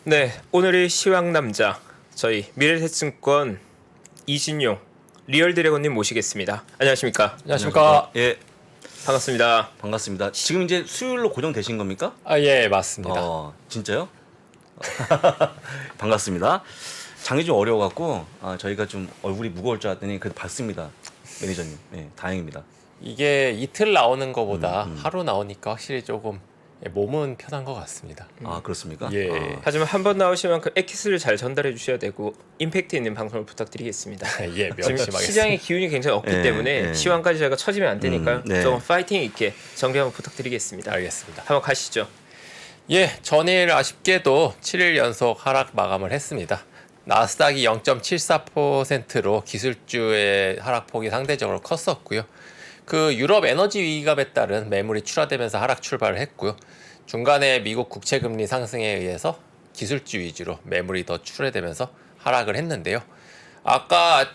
네, 오늘의 시황남자 저희 미래에셋증권 이진용 리얼드래곤님 모시겠습니다. 안녕하십니까? 안녕하십니까? 예, 반갑습니다. 반갑습니다. 지금 이제 수요일로 고정되신 겁니까? 예, 맞습니다. 진짜요? 반갑습니다. 장이 좀 어려워갖고 저희가 좀 얼굴이 무거울 줄 알았더니 그래도 봤습니다. 매니저님. 네, 다행입니다. 이게 이틀 나오는 것보다 하루 나오니까 확실히 조금 몸은 편한 것 같습니다. 아, 그렇습니까? 예. 하지만 한 번 나오시면 그 엑기스를 잘 전달해 주셔야 되고 임팩트 있는 방송을 부탁드리겠습니다. 예, 지금 명심하겠습니다. 시장의 기운이 굉장히 없기 예, 때문에 예. 시황까지 저희가 처지면 안 되니까요. 네. 조금 파이팅 있게 정리 한번 부탁드리겠습니다. 알겠습니다. 한번 가시죠. 예, 전일 아쉽게도 7일 연속 하락 마감을 했습니다. 나스닥이 0.74%로 기술주의 하락폭이 상대적으로 컸었고요. 그 유럽 에너지 위기감에 따른 매물이 출하되면서 하락 출발을 했고요. 중간에 미국 국채금리 상승에 의해서 기술주 위주로 매물이 더 출회되면서 하락을 했는데요. 아까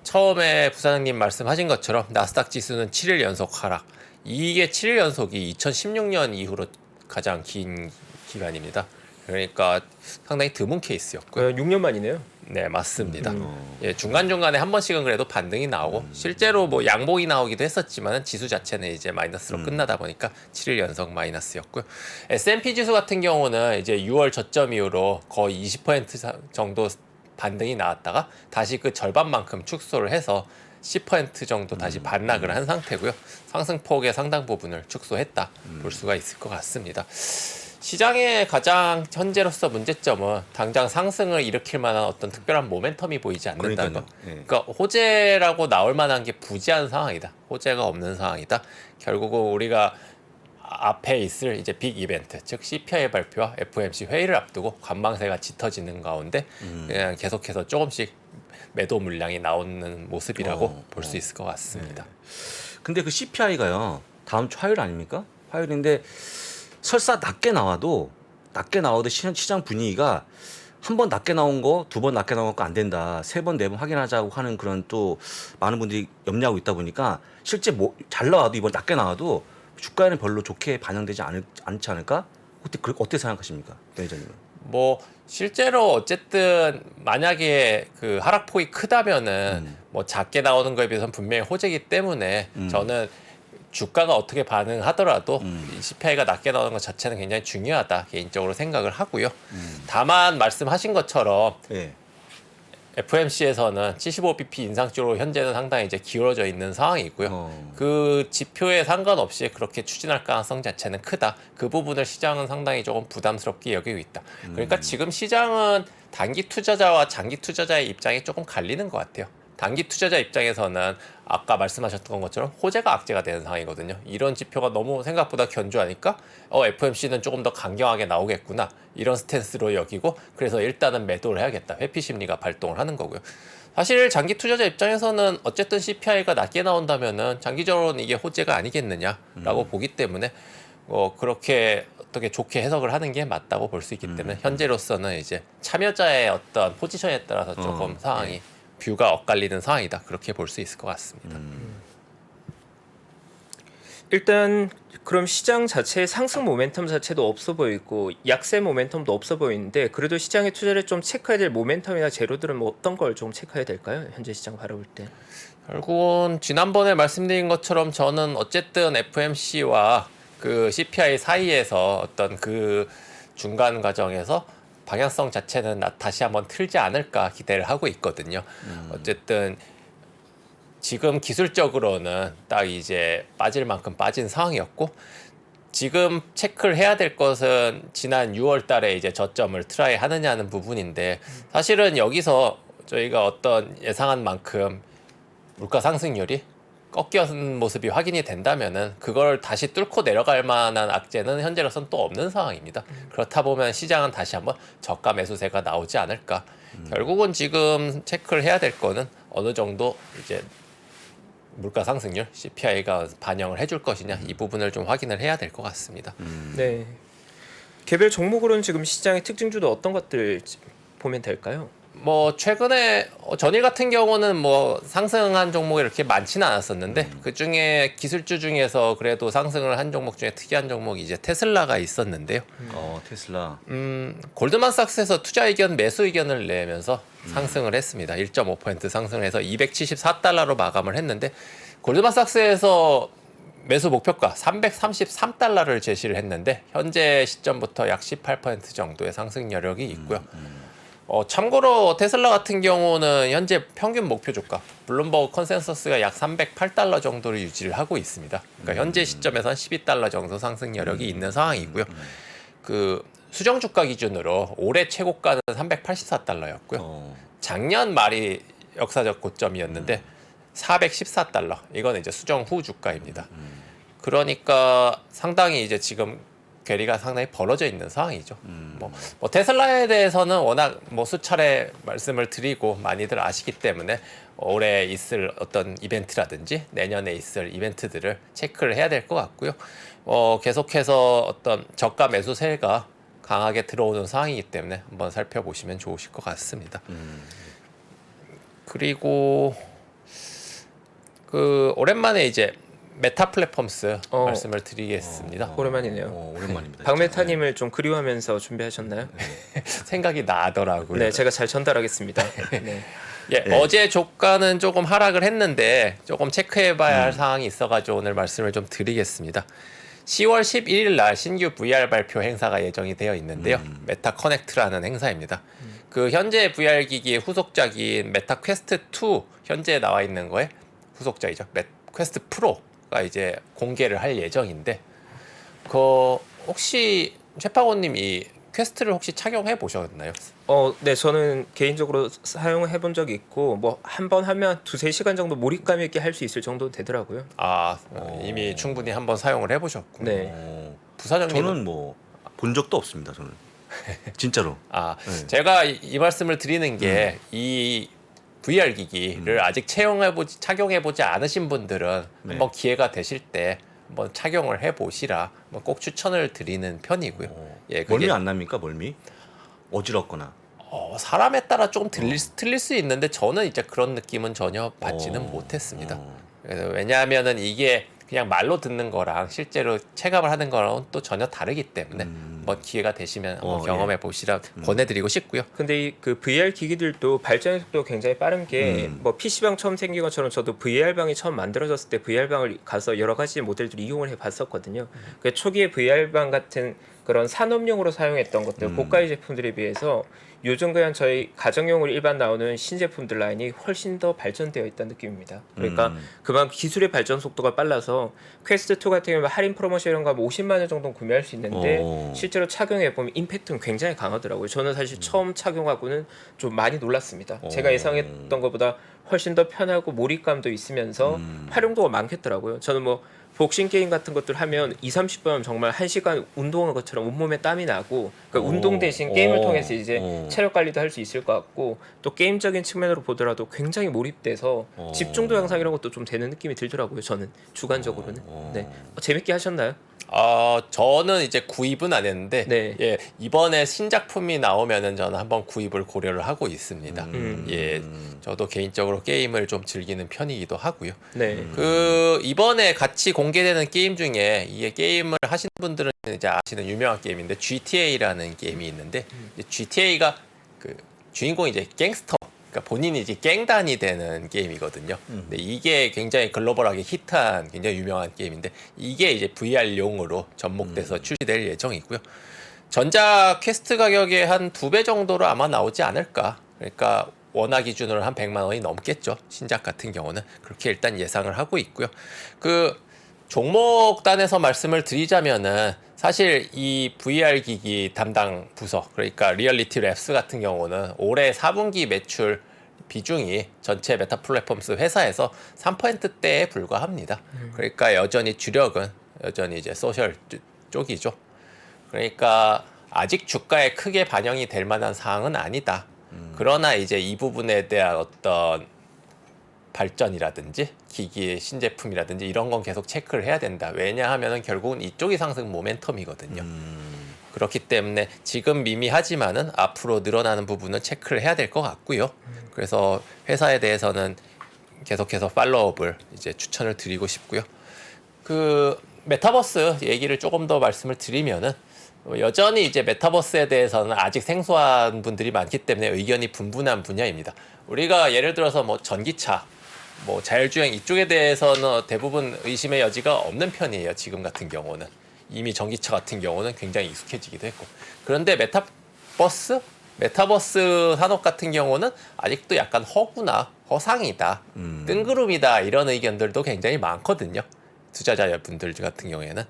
처음에 부사장님 말씀하신 것처럼 나스닥 지수는 7일 연속 하락. 이게 7일 연속이 2016년 이후로 가장 긴 기간입니다. 그러니까 상당히 드문 케이스였고요. 6년 만이네요. 네, 맞습니다. 예, 중간중간에 한 번씩은 그래도 반등이 나오고 실제로 뭐 양봉이 나오기도 했었지만 지수 자체는 이제 마이너스로 끝나다 보니까 7일 연속 마이너스였고요. S&P 지수 같은 경우는 이제 6월 저점 이후로 거의 20% 정도 반등이 나왔다가 다시 그 절반만큼 축소를 해서 10% 정도 다시 반락을 한 상태고요. 상승폭의 상당 부분을 축소했다 볼 수가 있을 것 같습니다. 시장의 가장 현재로서 문제점은 당장 상승을 일으킬 만한 어떤 특별한 모멘텀이 보이지 않는다는 것. 예. 그러니까 호재라고 나올 만한 게 부재한 상황이다. 호재가 없는 상황이다. 결국은 우리가 앞에 있을 이제 빅 이벤트, 즉 CPI 발표와 FOMC 회의를 앞두고 관망세가 짙어지는 가운데 그냥 계속해서 조금씩 매도 물량이 나오는 모습이라고 볼 수 있을 것 같습니다. 근데 그 CPI가요, 다음 주 화요일 아닙니까? 화요일인데 설사 낮게 나와도 시장 분위기가 한 번 낮게 나온 거, 두 번 낮게 나온 거 안 된다. 세 번, 네 번 확인하자고 하는 그런 또 많은 분들이 염려하고 있다 보니까 실제 뭐 잘 나와도 이번 낮게 나와도 주가에는 별로 좋게 반영되지 않지 않을까? 어떻게 생각하십니까, 매니저님은? 뭐 실제로 어쨌든 만약에 그 하락폭이 크다면은 뭐 작게 나오는 거에 비해서는 분명히 호재이기 때문에 저는 주가가 어떻게 반응하더라도 이 CPI가 낮게 나오는 것 자체는 굉장히 중요하다 개인적으로 생각을 하고요. 다만 말씀하신 것처럼 예. FOMC에서는 75bp 인상 쪽으로 현재는 상당히 이제 기울어져 있는 상황이고요. 그 지표에 상관없이 그렇게 추진할 가능성 자체는 크다. 그 부분을 시장은 상당히 조금 부담스럽게 여기고 있다. 그러니까 지금 시장은 단기 투자자와 장기 투자자의 입장이 조금 갈리는 것 같아요. 단기 투자자 입장에서는 아까 말씀하셨던 것처럼 호재가 악재가 되는 상황이거든요. 이런 지표가 너무 생각보다 견조하니까 FOMC는 조금 더 강경하게 나오겠구나. 이런 스탠스로 여기고 그래서 일단은 매도를 해야겠다. 회피 심리가 발동을 하는 거고요. 사실 장기 투자자 입장에서는 어쨌든 CPI가 낮게 나온다면은 장기적으로는 이게 호재가 아니겠느냐라고 보기 때문에 그렇게 어떻게 좋게 해석을 하는 게 맞다고 볼 수 있기 때문에 현재로서는 이제 참여자의 어떤 포지션에 따라서 조금 상황이 뷰가 엇갈리는 상황이다. 그렇게 볼 수 있을 것 같습니다. 일단 그럼 시장 자체의 상승 모멘텀 자체도 없어 보이고 약세 모멘텀도 없어 보이는데 그래도 시장의 투자를 좀 체크해야 될 모멘텀이나 재료들은 뭐 어떤 걸 좀 체크해야 될까요? 현재 시장 바라볼 때. 결국은 지난번에 말씀드린 것처럼 저는 어쨌든 FOMC와 그 CPI 사이에서 어떤 그 중간 과정에서 방향성 자체는 다시 한번 틀지 않을까 기대를 하고 있거든요. 어쨌든 지금 기술적으로는 딱 이제 빠질 만큼 빠진 상황이었고 지금 체크를 해야 될 것은 지난 6월 달에 이제 저점을 트라이 하느냐는 부분인데 사실은 여기서 저희가 어떤 예상한 만큼 물가 상승률이 꺾이는 모습이 확인이 된다면은 그걸 다시 뚫고 내려갈 만한 악재는 현재로서는 또 없는 상황입니다. 그렇다 보면 시장은 다시 한번 저가 매수세가 나오지 않을까. 결국은 지금 체크를 해야 될 거는 어느 정도 이제 물가 상승률 CPI가 반영을 해줄 것이냐 이 부분을 좀 확인을 해야 될 것 같습니다. 네. 개별 종목으로는 지금 시장의 특징주도 어떤 것들 보면 될까요? 뭐 최근에 전일 같은 경우는 뭐 상승한 종목이 이렇게 많지는 않았었는데 그 중에 기술주 중에서 그래도 상승을 한 종목 중에 특이한 종목이 이제 테슬라가 있었는데요. 테슬라. 골드만삭스에서 투자 의견, 매수 의견을 내면서 상승을 했습니다. 1.5% 상승해서 274달러로 마감을 했는데 골드만삭스에서 매수 목표가 333달러를 제시를 했는데 현재 시점부터 약 18% 정도의 상승 여력이 있고요. 참고로 테슬라 같은 경우는 현재 평균 목표 주가 블룸버그 컨센서스가 약 308달러 정도를 유지를 하고 있습니다. 그러니까 현재 시점에서 한 12달러 정도 상승 여력이 있는 상황이고요. 그 수정 주가 기준으로 올해 최고가는 384달러였고요. 작년 말이 역사적 고점이었는데 414달러. 이건 이제 수정 후 주가입니다. 그러니까 상당히 이제 지금 괴리가 상당히 벌어져 있는 상황이죠. 뭐 테슬라에 대해서는 워낙 뭐 수차례 말씀을 드리고 많이들 아시기 때문에 올해 있을 어떤 이벤트라든지 내년에 있을 이벤트들을 체크를 해야 될 것 같고요. 계속해서 어떤 저가 매수세가 강하게 들어오는 상황이기 때문에 한번 살펴보시면 좋으실 것 같습니다. 그리고 그 오랜만에 이제 메타 플랫폼스 말씀을 드리겠습니다. 오랜만이네요. 오랜만입니다. 박메타님을 좀 그리워하면서 준비하셨나요? 생각이 나더라고요. 네, 제가 잘 전달하겠습니다. 네. 예, 어제 조가는 조금 하락을 했는데 조금 체크해봐야 할 사항이 있어가지고 오늘 말씀을 좀 드리겠습니다. 10월 11일 날 신규 VR 발표 행사가 예정이 되어 있는데요. 메타 커넥트라는 행사입니다. 그 현재 VR 기기의 후속작인 메타 퀘스트 2 현재 나와 있는 거에 후속작이죠. 퀘스트 프로가 이제 공개를 할 예정인데 그 혹시 최파고님 이 퀘스트를 혹시 착용해 보셨나요? 네, 저는 개인적으로 사용해 본 적이 있고 뭐 한 번 하면 2-3시간 정도 몰입감 있게 할 수 있을 정도 되더라고요. 이미 충분히 한번 사용을 해 보셨군요. 네. 부사장님 저는 뭐 본 적도 없습니다. 저는 진짜로. 네. 제가 이 말씀을 드리는 게 이 VR 기기를 아직 착용해보지 않으신 분들은 네. 한번 기회가 되실 때 한번 착용을 해보시라 꼭 추천을 드리는 편이고요. 예, 그게 멀미 안 납니까? 멀미? 어지럽거나. 사람에 따라 조금 틀릴 수 있는데 저는 이제 그런 느낌은 전혀 받지는 못했습니다. 그래서 왜냐하면은 이게 그냥 말로 듣는 거랑 실제로 체감을 하는 거랑 또 전혀 다르기 때문에 한번 기회가 되시면 한번 경험해 보시라 권해드리고 싶고요. 근데 이 그 VR 기기들도 발전 속도가 굉장히 빠른 게 뭐 PC방 처음 생긴 것처럼 저도 VR방이 처음 만들어졌을 때 VR방을 가서 여러 가지 모델들을 이용을 해봤었거든요. 그 초기에 VR방 같은 그런 산업용으로 사용했던 것들 고가의 제품들에 비해서 요즘 그냥 저희 가정용으로 일반 나오는 신제품들 라인이 훨씬 더 발전되어 있다는 느낌입니다. 그러니까 그만큼 기술의 발전 속도가 빨라서 퀘스트2 같은 경우는 할인 프로모션 이런 거 하면 50만 원 정도는 구매할 수 있는데 실제로 착용해 보면 임팩트는 굉장히 강하더라고요. 저는 사실 처음 착용하고는 좀 많이 놀랐습니다. 제가 예상했던 것보다 훨씬 더 편하고 몰입감도 있으면서 활용도가 많겠더라고요. 저는 뭐 복싱 게임 같은 것들 하면 2-30분 정말 1시간 운동한 것처럼 온몸에 땀이 나고 그러니까 운동 대신 게임을 통해서 이제 체력 관리도 할 수 있을 것 같고 또 게임적인 측면으로 보더라도 굉장히 몰입돼서 집중도 향상 이런 것도 좀 되는 느낌이 들더라고요. 저는 주관적으로는. 네. 재밌게 하셨나요? 저는 이제 구입은 안 했는데 네. 예, 이번에 신작품이 나오면은 저는 한번 구입을 고려를 하고 있습니다. 예, 저도 개인적으로 게임을 좀 즐기는 편이기도 하고요. 네. 그 이번에 같이 공개되는 게임 중에 이게 게임을 하시는 분들은 이제 아시는 유명한 게임인데 GTA라는 게임이 있는데 GTA가 그 주인공이 이제 갱스터, 그러니까 본인이 이제 갱단이 되는 게임이거든요. 근데 이게 굉장히 글로벌하게 히트한 굉장히 유명한 게임인데 이게 이제 VR용으로 접목돼서 출시될 예정이고요. 전작 퀘스트 가격의 한 2배 정도로 아마 나오지 않을까. 그러니까 원화 기준으로 한 100만 원이 넘겠죠. 신작 같은 경우는 그렇게 일단 예상을 하고 있고요. 그 종목단에서 말씀을 드리자면은 사실 이 VR 기기 담당 부서, 그러니까 리얼리티 랩스 같은 경우는 올해 4분기 매출 비중이 전체 메타 플랫폼스 회사에서 3%대에 불과합니다. 그러니까 여전히 주력은 여전히 이제 소셜 쪽이죠. 그러니까 아직 주가에 크게 반영이 될 만한 사항은 아니다. 그러나 이제 이 부분에 대한 어떤 발전이라든지 기기의 신제품이라든지 이런 건 계속 체크를 해야 된다. 왜냐하면 결국은 이쪽이 상승 모멘텀이거든요. 그렇기 때문에 지금 미미하지만은 앞으로 늘어나는 부분은 체크를 해야 될 것 같고요. 그래서 회사에 대해서는 계속해서 팔로우업을 이제 추천을 드리고 싶고요. 그 메타버스 얘기를 조금 더 말씀을 드리면은 여전히 이제 메타버스에 대해서는 아직 생소한 분들이 많기 때문에 의견이 분분한 분야입니다. 우리가 예를 들어서 뭐 전기차, 뭐 자율주행 이쪽에 대해서는 대부분 의심의 여지가 없는 편이에요. 지금 같은 경우는 이미 전기차 같은 경우는 굉장히 익숙해지기도 했고, 그런데 메타버스 산업 같은 경우는 아직도 약간 허구나 허상이다, 뜬구름이다 이런 의견들도 굉장히 많거든요. 투자자분들 같은 경우에는.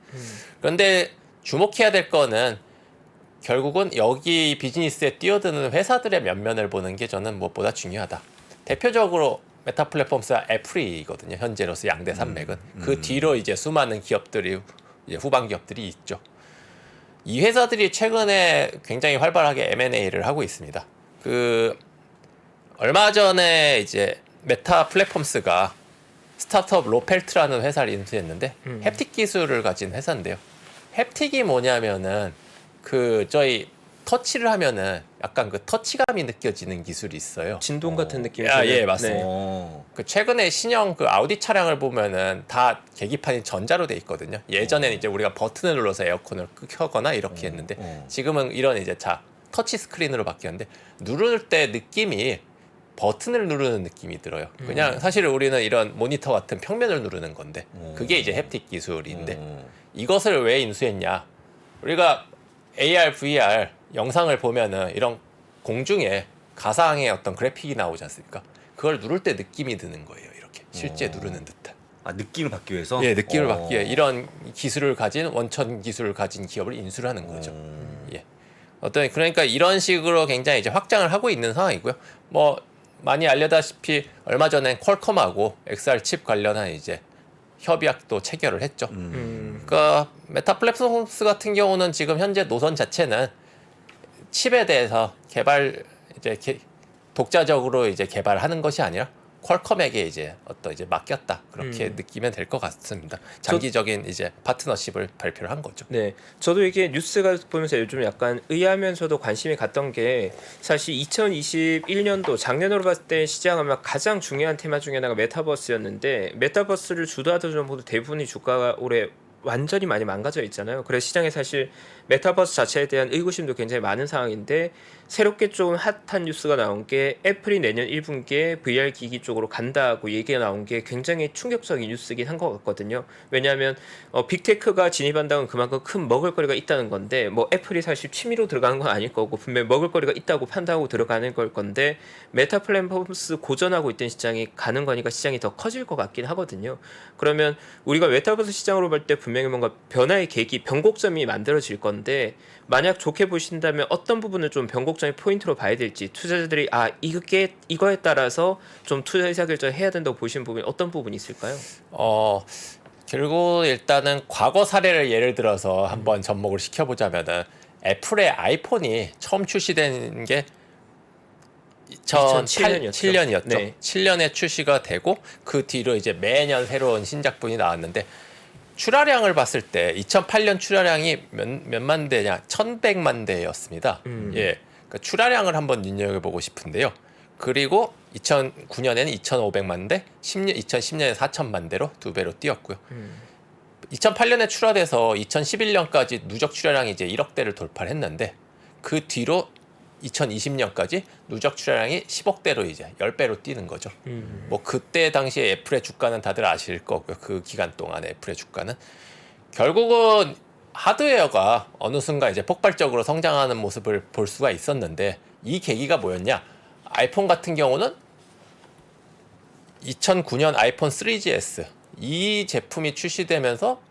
그런데 주목해야 될 거는 결국은 여기 비즈니스에 뛰어드는 회사들의 면면을 보는 게 저는 무엇보다 중요하다. 대표적으로 메타 플랫폼스와 애플이거든요. 현재로서 양대 산맥은. 그 뒤로 이제 수많은 기업들이 이제 후방 기업들이 있죠. 이 회사들이 최근에 굉장히 활발하게 M&A를 하고 있습니다. 그 얼마 전에 이제 메타 플랫폼스가 스타트업 로펠트라는 회사를 인수했는데 햅틱 기술을 가진 회사인데요. 햅틱이 뭐냐면은 그 저희 터치를 하면은 약간 그 터치감이 느껴지는 기술이 있어요. 진동 같은 느낌이 아, 드는- 예, 맞습니다. 네. 그 최근에 신형 그 아우디 차량을 보면은 다 계기판이 전자로 돼 있거든요. 예전에는 이제 우리가 버튼을 눌러서 에어컨을 켜거나 이렇게 했는데 지금은 이런 이제 터치 스크린으로 바뀌었는데 누를 때 느낌이 버튼을 누르는 느낌이 들어요. 그냥 사실 우리는 이런 모니터 같은 평면을 누르는 건데 그게 이제 햅틱 기술인데 이것을 왜 인수했냐? 우리가 AR, VR 영상을 보면은 이런 공중에 가상의 어떤 그래픽이 나오지 않습니까? 그걸 누를 때 느낌이 드는 거예요. 이렇게 실제 누르는 듯한. 아, 느낌을 받기 위해서? 예, 느낌을 받기 위해 이런 기술을 가진 원천 기술을 가진 기업을 인수를 하는 거죠. 예. 그러니까 이런 식으로 굉장히 이제 확장을 하고 있는 상황이고요. 뭐 많이 알려다시피 얼마 전에 퀄컴하고 XR 칩 관련한 이제 협약도 체결을 했죠. 그러니까 메타 플랫폼스 같은 경우는 지금 현재 노선 자체는 칩에 대해서 독자적으로 이제 개발하는 것이 아니라 퀄컴에게 이제 이제 맡겼다 그렇게 느끼면 될 것 같습니다. 장기적인 이제 파트너십을 발표를 한 거죠. 네, 저도 이게 뉴스가 보면서 요즘 약간 의아하면서도 관심이 갔던 게 사실 2021년도 작년으로 봤을 때 시장 아마 가장 중요한 테마 중에 하나가 메타버스였는데 메타버스를 주도하던 정보도 대부분이 주가가 올해 완전히 많이 망가져 있잖아요. 그래서 시장에 사실 메타버스 자체에 대한 의구심도 굉장히 많은 상황인데 새롭게 좀 핫한 뉴스가 나온 게 애플이 내년 1분기에 VR 기기 쪽으로 간다고 얘기가 나온 게 굉장히 충격적인 뉴스긴 한 것 같거든요. 왜냐하면 빅테크가 진입한다는 그만큼 큰 먹을거리가 있다는 건데 뭐 애플이 사실 취미로 들어가는 건 아닐 거고 분명히 먹을거리가 있다고 판단하고 들어가는 걸 건데 메타 플랫폼스 고전하고 있던 시장이 가는 거니까 시장이 더 커질 것 같긴 하거든요. 그러면 우리가 메타버스 시장으로 볼 때 분명히 뭔가 변화의 계기, 변곡점이 만들어질 건데 만약 좋게 보신다면 어떤 부분을 좀 변곡점의 포인트로 봐야 될지 투자자들이 이거에 따라서 좀 투자 의사결정을 해야 된다고 보시는 부분이 어떤 부분이 있을까요? 결국 일단은 과거 사례를 예를 들어서 한번 접목을 시켜보자면은 애플의 아이폰이 처음 출시된 게 2007년이었죠. 네. 7년에 출시가 되고 그 뒤로 이제 매년 새로운 신작분이 나왔는데 출하량을 봤을 때 2008년 출하량이 몇만 대냐? 1100만 대였습니다. 예. 그러니까 출하량을 한번 눈여겨보고 싶은데요. 그리고 2009년에는 2500만 대, 2010년에 4000만 대로 2배로 뛰었고요. 2008년에 출하돼서 2011년까지 누적 출하량이 이제 1억 대를 돌파를 했는데 그 뒤로 2020년까지 누적 출하량이 10억 대로 이제 10배로 뛰는 거죠. 뭐 그때 당시에 애플의 주가는 다들 아실 거고요. 그 기간 동안에 애플의 주가는 결국은 하드웨어가 어느 순간 이제 폭발적으로 성장하는 모습을 볼 수가 있었는데 이 계기가 뭐였냐? 아이폰 같은 경우는 2009년 아이폰 3GS 이 제품이 출시되면서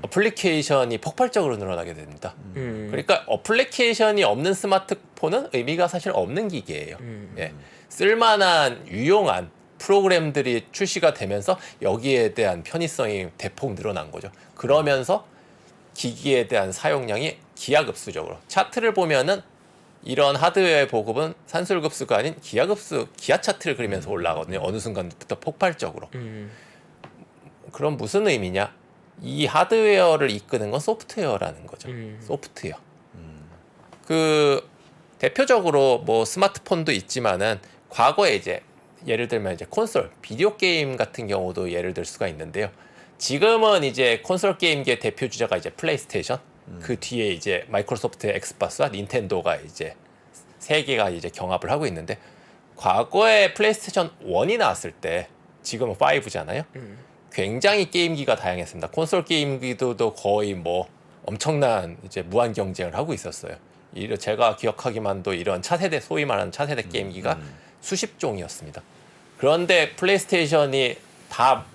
어플리케이션이 폭발적으로 늘어나게 됩니다. 그러니까 어플리케이션이 없는 스마트폰은 의미가 사실 없는 기계예요. 예. 쓸만한 유용한 프로그램들이 출시가 되면서 여기에 대한 편의성이 대폭 늘어난 거죠. 그러면서 기기에 대한 사용량이 기하급수적으로 차트를 보면은 이런 하드웨어의 보급은 산술급수가 아닌 기하급수, 기하 차트를 그리면서 올라가거든요. 어느 순간부터 폭발적으로. 그럼 무슨 의미냐? 이 하드웨어를 이끄는 건 소프트웨어라는 거죠. 소프트웨어. 그 대표적으로 뭐 스마트폰도 있지만은 과거에 이제 예를 들면 이제 콘솔, 비디오 게임 같은 경우도 예를 들 수가 있는데요. 지금은 이제 콘솔 게임계 대표 주자가 이제 플레이스테이션, 그 뒤에 이제 마이크로소프트의 엑스박스와 닌텐도가 이제 세 개가 이제 경합을 하고 있는데, 과거에 플레이스테이션 1이 나왔을 때, 지금은 5잖아요. 굉장히 게임기가 다양했습니다. 콘솔 게임기도 거의 뭐 엄청난 이제 무한 경쟁을 하고 있었어요. 제가 기억하기만도 이런 차세대, 소위 말하는 차세대 게임기가 수십 종이었습니다. 그런데 플레이스테이션이 다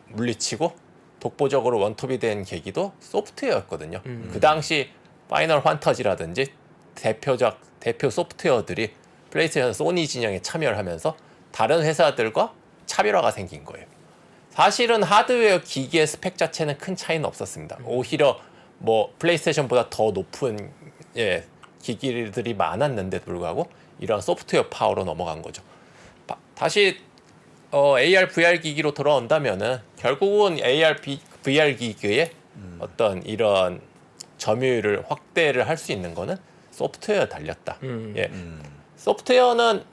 물리치고 독보적으로 원톱이 된 계기도 소프트웨어였거든요. 그 당시 파이널 판타지라든지 대표 소프트웨어들이 플레이스테이션 소니 진영에 참여를 하면서 다른 회사들과 차별화가 생긴 거예요. 사실은 하드웨어 기기의 스펙 자체는 큰 차이는 없었습니다. 오히려 뭐 플레이스테이션보다 더 높은 기기들이 많았는데도 불구하고 이런 소프트웨어 파워로 넘어간 거죠. 다시 AR, VR 기기로 돌아온다면은 결국은 AR, VR 기기의 어떤 이런 점유율을 확대를 할 수 있는 거는 소프트웨어에 달렸다. 소프트웨어는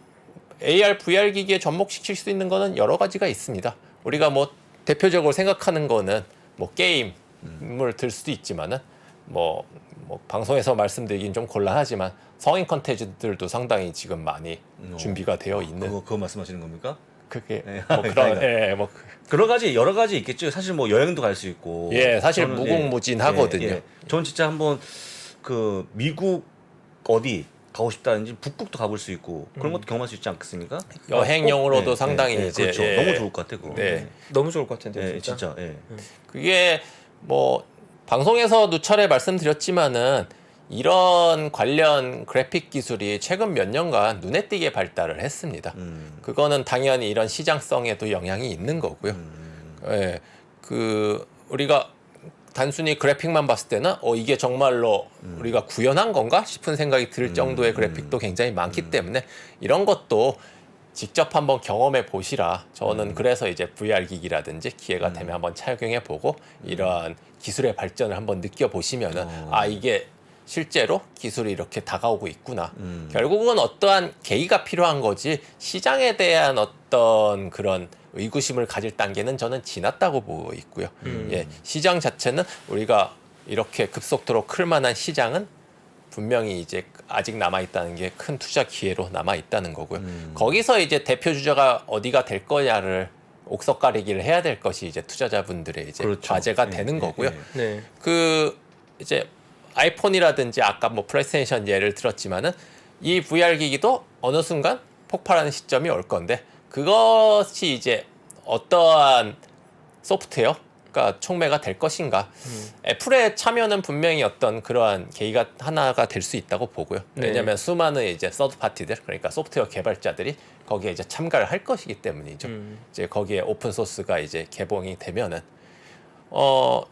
AR, VR 기기에 접목시킬 수 있는 거는 여러 가지가 있습니다. 우리가 뭐 대표적으로 생각하는 거는 뭐 게임을 들 수도 있지만은 뭐 방송에서 말씀드리긴 좀 곤란하지만 성인 컨텐츠들도 상당히 지금 많이 준비가 되어 있는. 그거 말씀하시는 겁니까? 그게 네. 뭐 그런 여러 가지 있겠죠. 사실 뭐 여행도 갈 수 있고. 사실 저는, 무궁무진하거든요. 저는 진짜 한번 그 미국 어디 가고 싶다든지 북극도 가볼 수 있고 그런 것도 경험할 수 있지 않겠습니까? 여행용으로도 상당히 이제 그렇죠. 너무 좋을 것 같아요. 그거. 너무 좋을 것 같은데 진짜. 그게 뭐 방송에서 누차례 말씀드렸지만은 이런 관련 그래픽 기술이 최근 몇 년간 눈에 띄게 발달을 했습니다. 그거는 당연히 이런 시장성에도 영향이 있는 거고요. 그 우리가 단순히 그래픽만 봤을 때는 이게 정말로 우리가 구현한 건가 싶은 생각이 들 정도의 그래픽도 굉장히 많기 때문에 이런 것도 직접 한번 경험해 보시라. 저는 그래서 이제 VR 기기라든지 기회가 되면 한번 착용해 보고 이러한 기술의 발전을 한번 느껴 보시면은 이게 실제로 기술이 이렇게 다가오고 있구나. 결국은 어떠한 계기가 필요한 거지 시장에 대한 어떤 그런 의구심을 가질 단계는 저는 지났다고 보고 있고요. 시장 자체는 우리가 이렇게 급속도로 클 만한 시장은 분명히 이제 아직 남아있다는 게 큰 투자 기회로 남아있다는 거고요. 거기서 이제 대표 주자가 어디가 될 거냐를 옥석 가리기를 해야 될 것이 이제 투자자분들의 이제 그렇죠. 과제가 되는 거고요. 네. 그 이제 아이폰이라든지 아까 뭐 플레이스테이션 예를 들었지만은 이 VR 기기도 어느 순간 폭발하는 시점이 올 건데 그것이 이제 어떠한 소프트웨어가 촉매가 될 것인가. 애플의 참여는 분명히 어떤 그러한 계기가 하나가 될 수 있다고 보고요. 네. 왜냐하면 수많은 이제 서드 파티들 그러니까 소프트웨어 개발자들이 거기에 이제 참가를 할 것이기 때문이죠. 이제 거기에 오픈 소스가 이제 개봉이 되면은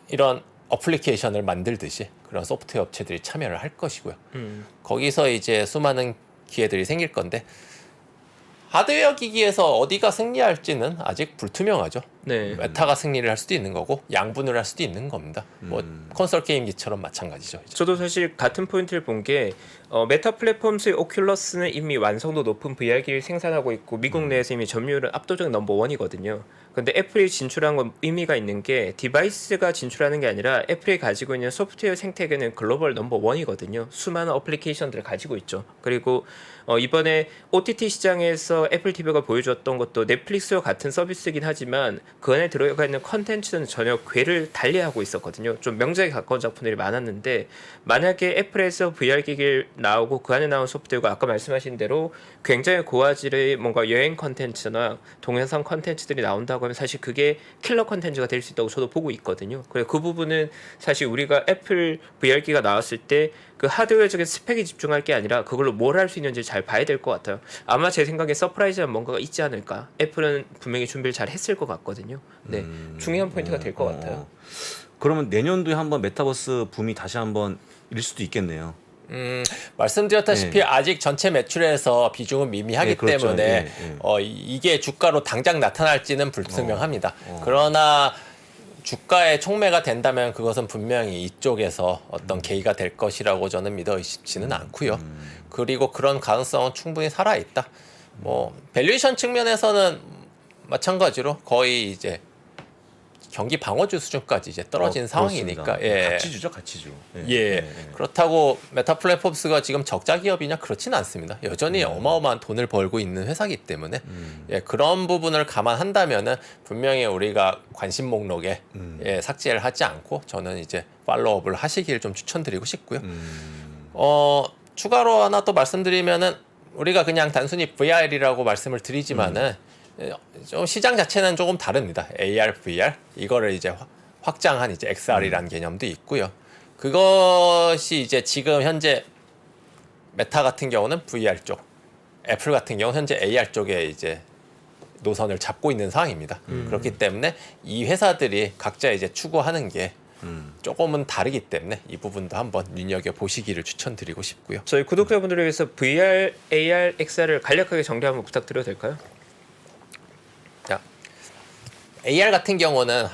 이런 어플리케이션을 만들듯이 그런 소프트웨어 업체들이 참여를 할 것이고요. 거기서 이제 수많은 기회들이 생길 건데 하드웨어 기기에서 어디가 승리할지는 아직 불투명하죠. 네. 메타가 승리를 할 수도 있는 거고 양분을 할 수도 있는 겁니다. 뭐 콘솔 게임기처럼 마찬가지죠. 이제. 저도 사실 같은 포인트를 본 게 메타 플랫폼스의 오큘러스는 이미 완성도 높은 VR기를 생산하고 있고 미국 내에서 이미 점유율은 압도적 넘버원이거든요. 근데 애플이 진출한 건 의미가 있는 게 디바이스가 진출하는 게 아니라 애플이 가지고 있는 소프트웨어 생태계는 글로벌 넘버원이거든요. 수많은 어플리케이션들을 가지고 있죠. 그리고 이번에 OTT 시장에서 애플 TV가 보여줬던 것도 넷플릭스와 같은 서비스이긴 하지만 그 안에 들어가 있는 컨텐츠는 전혀 궤를 달리하고 있었거든요. 좀 명작에 가까운 작품들이 많았는데 만약에 애플에서 VR 기기를 나오고 그 안에 나온 소프트웨어가 아까 말씀하신 대로 굉장히 고화질의 뭔가 여행 컨텐츠나 동영상 컨텐츠들이 나온다고 하면 사실 그게 킬러 컨텐츠가 될 수 있다고 저도 보고 있거든요. 그래서 그 부분은 사실 우리가 애플 VR기가 나왔을 때 그 하드웨어적인 스펙에 집중할 게 아니라 그걸로 뭘 할 수 있는지 잘 봐야 될 것 같아요. 아마 제 생각에 서프라이즈한 뭔가가 있지 않을까. 애플은 분명히 준비를 잘 했을 것 같거든요. 네, 중요한 포인트가 될 것 같아요. 그러면 내년도에 한번 메타버스 붐이 다시 한번 일 수도 있겠네요. 말씀드렸다시피 아직 전체 매출에서 비중은 미미하기 예, 그렇죠. 때문에 예, 예. 이게 주가로 당장 나타날지는 불투명합니다. 그러나 주가의 촉매가 된다면 그것은 분명히 이쪽에서 어떤 계기가 될 것이라고 저는 믿어 의심치는 않고요. 그리고 그런 가능성은 충분히 살아있다. 뭐 밸류에이션 측면에서는 마찬가지로 거의 이제 경기 방어주 수준까지 이제 떨어진 상황이니까. 그렇습니다. 가치주죠, 가치주. 예. 그렇다고 메타 플랫폼스가 지금 적자 기업이냐 그렇지는 않습니다. 여전히 어마어마한 돈을 벌고 있는 회사이기 때문에 예, 그런 부분을 감안한다면은 분명히 우리가 관심 목록에 예, 삭제를 하지 않고 저는 이제 팔로우업을 하시길 좀 추천드리고 싶고요. 추가로 하나 또 말씀드리면은 우리가 그냥 단순히 VR이라고 말씀을 드리지만은 좀 시장 자체는 조금 다릅니다. AR, VR 이거를 이제 확장한 이제 XR이라는 개념도 있고요. 그것이 이제 지금 현재 메타 같은 경우는 VR 쪽, 애플 같은 경우 현재 AR 쪽에 이제 노선을 잡고 있는 상황입니다. 그렇기 때문에 이 회사들이 각자 이제 추구하는 게 조금은 다르기 때문에 이 부분도 한번 눈여겨 보시기를 추천드리고 싶고요. 저희 구독자분들을 위해서 VR, AR, XR을 간략하게 정리 한번 부탁드려도 될까요? AR 같은 경우는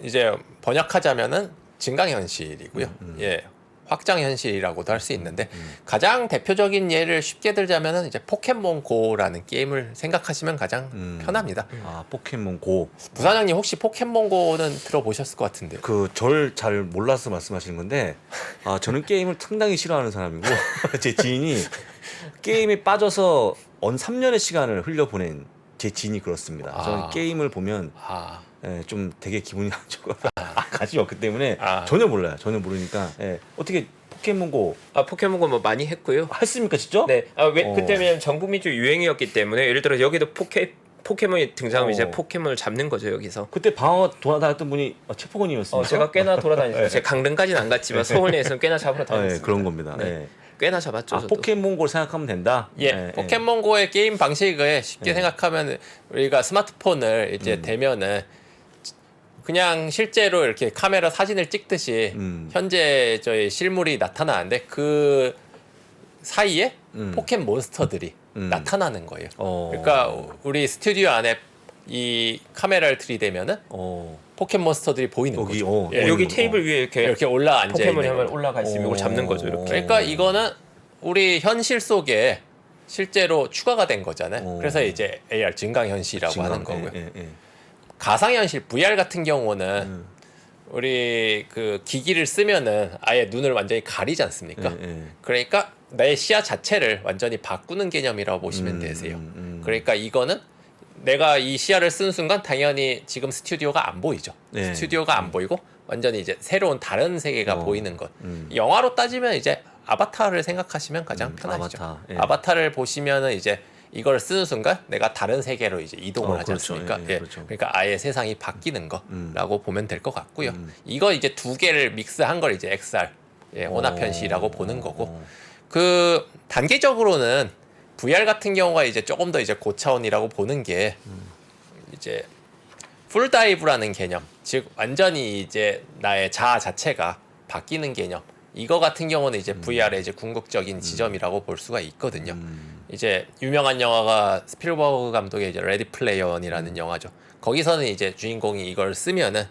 이제 번역하자면은 증강현실이고요. 예, 확장현실이라고도 할 수 있는데 가장 대표적인 예를 쉽게 들자면은 이제 포켓몬고라는 게임을 생각하시면 가장 편합니다. 아, 포켓몬고. 부사장님 혹시 포켓몬고는 들어보셨을 것 같은데. 절 잘 몰라서 말씀하시는 건데, 저는 게임을 상당히 싫어하는 사람이고, 제 지인이 게임에 빠져서 3년의 시간을 흘려보낸 제 지인이 그렇습니다. 저는 게임을 보면 좀 되게 기분이 안 좋고 가지 없기 때문에 전혀 몰라요. 전혀 모르니까 어떻게 포켓몬고 포켓몬고 뭐 많이 했고요. 했습니까, 진짜? 네. 그때 왜냐면 전국민주 유행이었기 때문에 예를 들어 여기도 포켓몬이 등장하면 이제 포켓몬을 잡는 거죠 여기서. 그때 방어 돌아다녔던 분이 체포건이었습니까? 제가 꽤나 돌아다녔어요. 제가 강릉까지는 안 갔지만 서울 내에서는 꽤나 잡으러 다녔어요. 그런 겁니다. 네. 꽤나 잡았죠. 저도. 포켓몬고를 생각하면 된다. 예, 포켓몬고의 게임 방식을 쉽게 생각하면 우리가 스마트폰을 이제 대면은 그냥 실제로 이렇게 카메라 사진을 찍듯이 현재 저희 실물이 나타나는데 그 사이에 포켓몬스터들이 나타나는 거예요. 그러니까 우리 스튜디오 안에 이 카메라를 들이대면은 포켓몬스터들이 보이는 거죠. 여기 테이블 위에 이렇게 올라 앉아 포켓몬이 있는 한번 올라가 있으면 이걸 잡는 거죠. 이렇게. 그러니까 이거는 우리 현실 속에 실제로 추가가 된 거잖아요. 그래서 이제 AR 증강현실이라고 하는 거고요. 가상현실 VR 같은 경우는 우리 그 기기를 쓰면은 아예 눈을 완전히 가리지 않습니까? 그러니까 내 시야 자체를 완전히 바꾸는 개념이라고 보시면 되세요. 그러니까 이거는 내가 이 시야를 쓰는 순간 당연히 지금 스튜디오가 안 보이죠. 스튜디오가 안 보이고 완전히 이제 새로운 다른 세계가 보이는 것. 영화로 따지면 이제 아바타를 생각하시면 가장 편하죠. 아바타를 보시면은 이제 이걸 쓰는 순간 내가 다른 세계로 이제 이동을 하지 않습니까? 그렇죠. 그러니까 아예 세상이 바뀌는 거라고 보면 될 것 같고요. 이거 이제 두 개를 믹스한 걸 이제 XR 혼합현실이라고 보는 거고, 그 단계적으로는 VR 같은 경우가 이제 조금 더 이제 고차원이라고 보는 게 이제 풀다이브라는 개념, 즉 완전히 이제 나의 자아 자체가 바뀌는 개념. 이거 같은 경우는 이제 VR의 이제 궁극적인 지점이라고 볼 수가 있거든요. 이제 유명한 영화가 스필버그 감독의 이제 레디 플레이어 원이라는 영화죠. 거기서는 이제 주인공이 이걸 쓰면은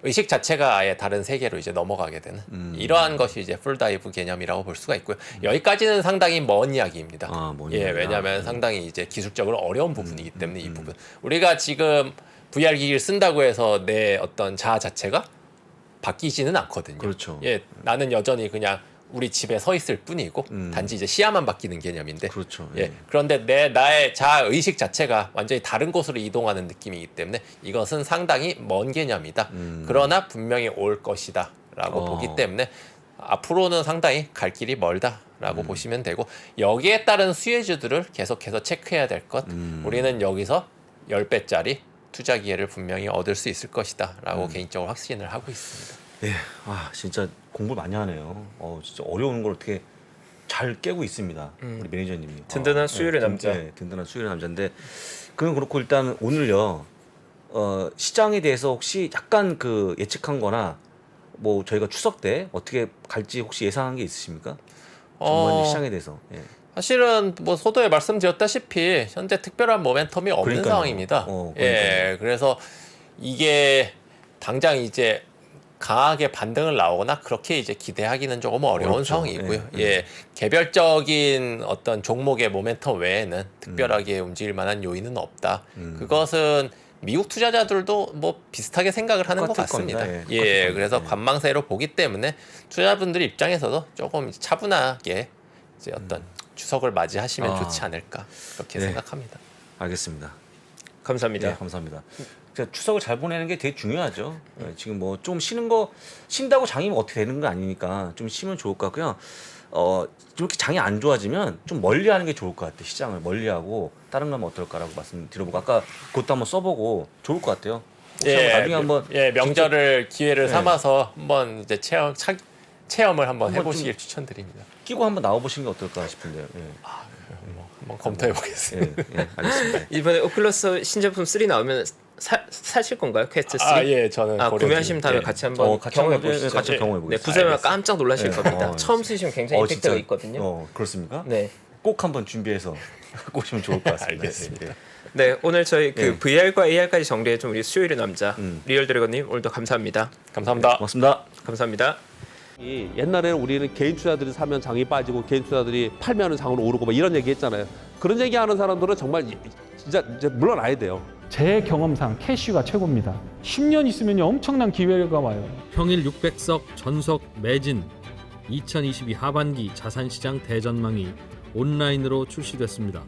의식 자체가 아예 다른 세계로 이제 넘어가게 되는 이러한 것이 이제 풀다이브 개념이라고 볼 수가 있고요. 여기까지는 상당히 먼 이야기입니다. 왜냐하면 상당히 이제 기술적으로 어려운 부분이기 때문에 이 부분 우리가 지금 VR 기기를 쓴다고 해서 내 어떤 자아 자체가 바뀌지는 않거든요. 그렇죠. 나는 여전히 그냥 우리 집에 서 있을 뿐이고 단지 이제 시야만 바뀌는 개념인데. 그렇죠. 그런데 나의 자아 의식 자체가 완전히 다른 곳으로 이동하는 느낌이기 때문에 이것은 상당히 먼 개념이다. 그러나 분명히 올 것이다라고 보기 때문에 앞으로는 상당히 갈 길이 멀다라고 보시면 되고, 여기에 따른 수혜주들을 계속해서 체크해야 될 것. 우리는 여기서 10배짜리 투자 기회를 분명히 얻을 수 있을 것이다라고 개인적으로 확신을 하고 있습니다. 진짜 공부 많이 하네요. 진짜 어려운 걸 어떻게 잘 깨고 있습니다. 우리 매니저님이. 든든한 수요일의 남자. 든든한 수요일의 남자인데, 그건 그렇고 일단 오늘요. 시장에 대해서 혹시 약간 그 예측한 거나 뭐 저희가 추석 때 어떻게 갈지 혹시 예상한 게 있으십니까? 전반적인 시장에 대해서. 예. 사실은 뭐 소도에 말씀드렸다시피 현재 특별한 모멘텀이 없는 그러니까요. 상황입니다. 그러니까요. 예, 그래서 이게 당장 이제 강하게 반등을 나오거나 그렇게 이제 기대하기는 조금 어려운 어렵죠. 상황이고요. 예, 예, 개별적인 어떤 종목의 모멘텀 외에는 특별하게 움직일 만한 요인은 없다. 그것은 미국 투자자들도 뭐 비슷하게 생각을 하는 것 똑같을 같습니다. 겁니다. 예, 예, 똑같을 겁니다. 그래서 예. 관망세로 보기 때문에 투자자분들 입장에서도 조금 차분하게 이제 어떤 추석을 맞이하시면 아. 좋지 않을까 그렇게 네. 생각합니다. 알겠습니다. 감사합니다. 네, 감사합니다. 추석을 잘 보내는 게 되게 중요하죠. 네, 지금 뭐 좀 쉰다고 장이 뭐 어떻게 되는 거 아니니까 좀 쉬면 좋을 것 같고요. 이렇게 장이 안 좋아지면 좀 멀리하는 게 좋을 것 같아요. 시장을 멀리하고 다른 거 하면 어떨까라고 말씀 드려보고 아까 그것도 한번 써보고 좋을 것 같아요. 나중에 한번 명절을 기회를 네. 삼아서 한번 이제 체험을 한번 한번 해보시길 추천드립니다. 끼고 한번 나와보시는 게 어떨까 싶은데요. 예. 한번 검토해 보겠습니다. 예, 알겠습니다. 이번에 오큘러스 신제품 3 나오면 사실 건가요? 퀘스트 3? 예, 저는 구매하시면 다음에 예. 같이 한번 경험해 보시죠. 같이 경험해 네, 보겠습니다. 부자면 깜짝 놀라실 네. 겁니다. 처음 쓰시면 굉장히 임팩트가 있거든요. 그렇습니까? 네. 꼭 한번 준비해서 갖고 오시면 좋을 것 같습니다. 알겠습니다. 예. 네, 오늘 저희 그 네. VR과 AR까지 정리해준 우리 수요일의 남자 리얼 드래곤님 오늘도 감사합니다. 감사합니다. 고맙습니다. 감사합니다. 옛날에는 우리는 개인 투자들이 사면 장이 빠지고 개인 투자들이 팔면은 장은 오르고 막 이런 얘기 했잖아요. 그런 얘기하는 사람들은 정말 진짜 물러나야 돼요. 제 경험상 캐시가 최고입니다. 10년 있으면 엄청난 기회가 와요. 평일 600석 전석 매진 2022 하반기 자산시장 대전망이 온라인으로 출시됐습니다.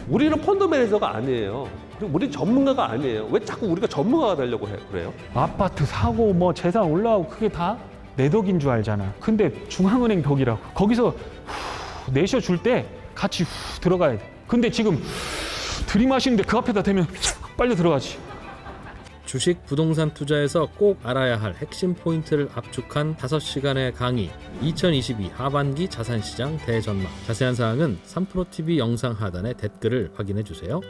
우리는 펀드 매니저가 아니에요. 그리고 우리는 전문가가 아니에요. 왜 자꾸 우리가 전문가가 되려고 그래요? 아파트 사고 뭐 재산 올라가고 그게 다 내 덕인 줄 알잖아. 근데 중앙은행 덕이라고. 거기서 내셔 줄 때 같이 들어가야 돼. 근데 지금 들이마시는데 그 앞에다 대면 빨리 들어가지. 주식 부동산 투자에서 꼭 알아야 할 핵심 포인트를 압축한 5시간의 강의 2022 하반기 자산시장 대전망. 자세한 사항은 3프로TV 영상 하단의 댓글을 확인해 주세요.